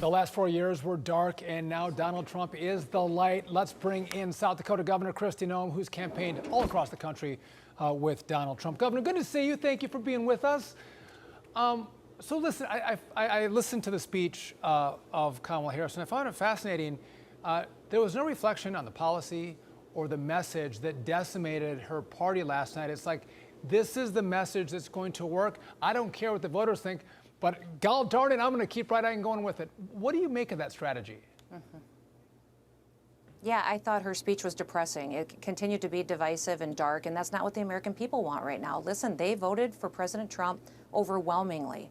The last 4 years were dark, and now Donald Trump is the light. Let's bring in South Dakota Governor Kristi Noem, who's campaigned all across the country with Donald Trump. Governor, good to see you. Thank you for being with us. So listen, I listened to the speech of Kamala Harris, and I found it fascinating. There was no reflection on the policy or the message that decimated her party last night. It's like, this is the message that's going to work. I don't care what the voters think, but God darn it, I'm going to keep right on going with it. What do you make of that strategy? Yeah, I thought her speech was depressing. It continued to be divisive and dark, and that's not what the American people want right now. Listen, they voted for President Trump overwhelmingly.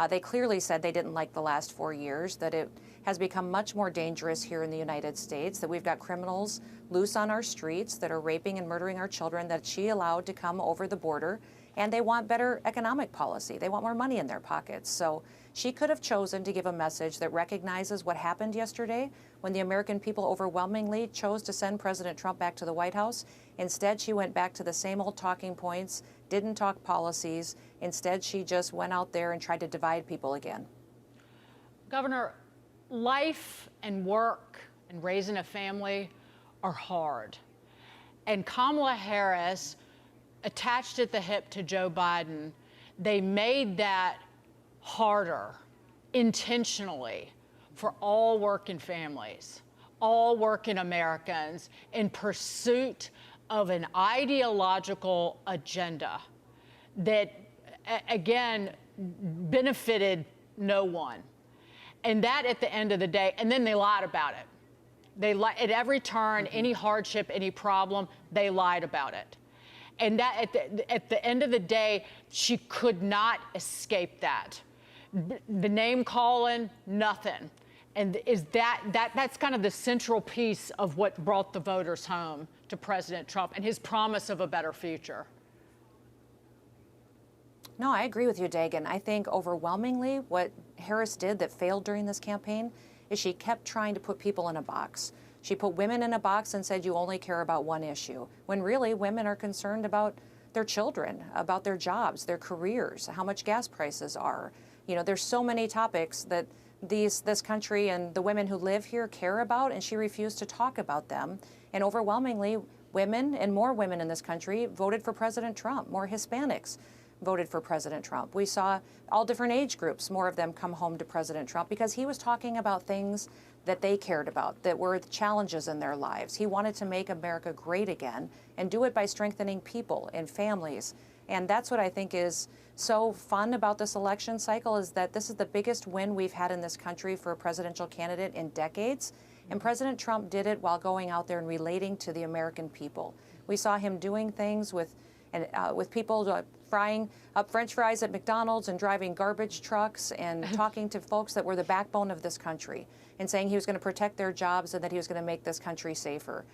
They clearly said they didn't like the last 4 years, that it has become much more dangerous here in the United States, that we've got criminals loose on our streets that are raping and murdering our children that she allowed to come over the border, and they want better economic policy. They want more money in their pockets. So she could have chosen to give a message that recognizes what happened yesterday when the American people overwhelmingly chose to send President Trump back to the White House. Instead, she went back to the same old talking points, didn't talk policies. Instead, she just went out there and tried to divide people again. Governor, life and work and raising a family are hard. And Kamala Harris, attached at the hip to Joe Biden, they made that harder intentionally for all working families, all working Americans in pursuit of an ideological agenda that, again, benefited no one. And that at the end of the day, and then they lied about it. They at every turn, any hardship, any problem, they lied about it. And that at the end of the day, she could not escape that. The name calling, nothing. And is that's kind of the central piece of what brought the voters home to President Trump and his promise of a better future. No, I agree with you, Dagan. I think overwhelmingly what Harris did that failed during this campaign is she kept trying to put people in a box. She put women in a box and said, you only care about one issue, when really women are concerned about their children, about their jobs, their careers, how much gas prices are. You know, there's so many topics that this country and the women who live here care about, and she refused to talk about them. And overwhelmingly, women and more women in this country voted for President Trump, more Hispanics voted for President Trump. We saw all different age groups, more of them come home to President Trump because he was talking about things that they cared about, that were the challenges in their lives. He wanted to make America great again and do it by strengthening people and families. And that's what I think is so fun about this election cycle, is that this is the biggest win we've had in this country for a presidential candidate in decades. And President Trump did it while going out there and relating to the American people. We saw him doing things with people frying up French fries at McDonald's and driving garbage trucks and talking to folks that were the backbone of this country and saying he was going to protect their jobs and that he was going to make this country safer.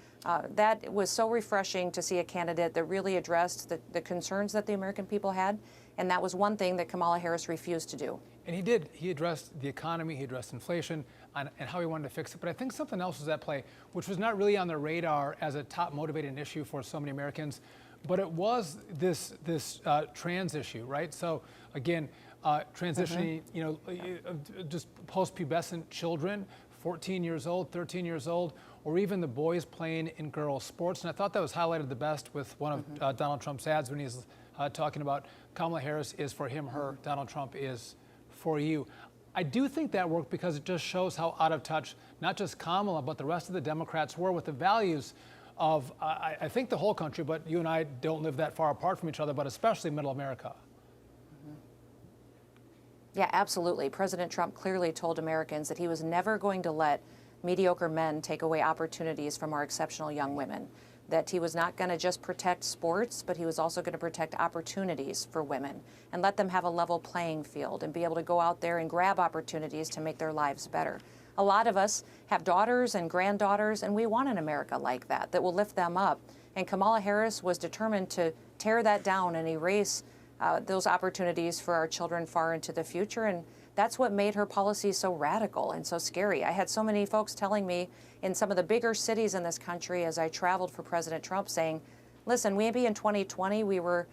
That was so refreshing to see a candidate that really addressed the concerns that the American people had. And that was one thing that Kamala Harris refused to do. And he did. He addressed the economy, he addressed inflation, and how he wanted to fix it. But I think something else was at play, which was not really on the radar as a top motivating issue for so many Americans. But it was this trans issue, right? So again, transitioning, you know, just post-pubescent children, 14 years old, 13 years old, or even the boys playing in girls' sports. And I thought that was highlighted the best with one of Donald Trump's ads when he's talking about Kamala Harris is for him, her, Donald Trump is for you. I do think that worked because it just shows how out of touch not just Kamala, but the rest of the Democrats were with the values of, I think, the whole country, but you and I don't live that far apart from each other, but especially middle America. Yeah, absolutely. President Trump clearly told Americans that he was never going to let mediocre men take away opportunities from our exceptional young women, that he was not going to just protect sports, but he was also going to protect opportunities for women and let them have a level playing field and be able to go out there and grab opportunities to make their lives better. A lot of us have daughters and granddaughters, and we want an America like that, that will lift them up. And Kamala Harris was determined to tear that down and erase those opportunities for our children far into the future. And that's what made her policy so radical and so scary. I had so many folks telling me in some of the bigger cities in this country as I traveled for President Trump saying, listen, maybe in 2020 we were,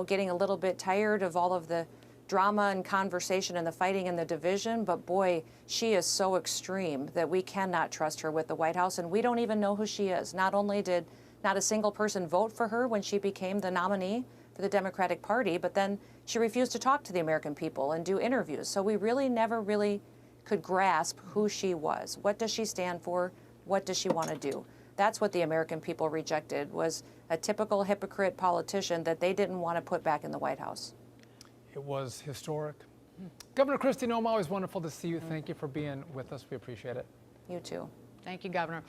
getting a little bit tired of all of the drama and conversation and the fighting and the division, but boy, she is so extreme that we cannot trust her with the White House, and we don't even know who she is. Not only did not a single person vote for her when she became the nominee for the Democratic Party, but then she refused to talk to the American people and do interviews. So we really never really could grasp who she was. What does she stand for? What does she want to do? That's what the American people rejected, was a typical hypocrite politician that they didn't want to put back in the White House. It was historic. Governor Kristi Noem, always wonderful to see you. Thank you for being with us. We appreciate it. You too. Thank you, Governor.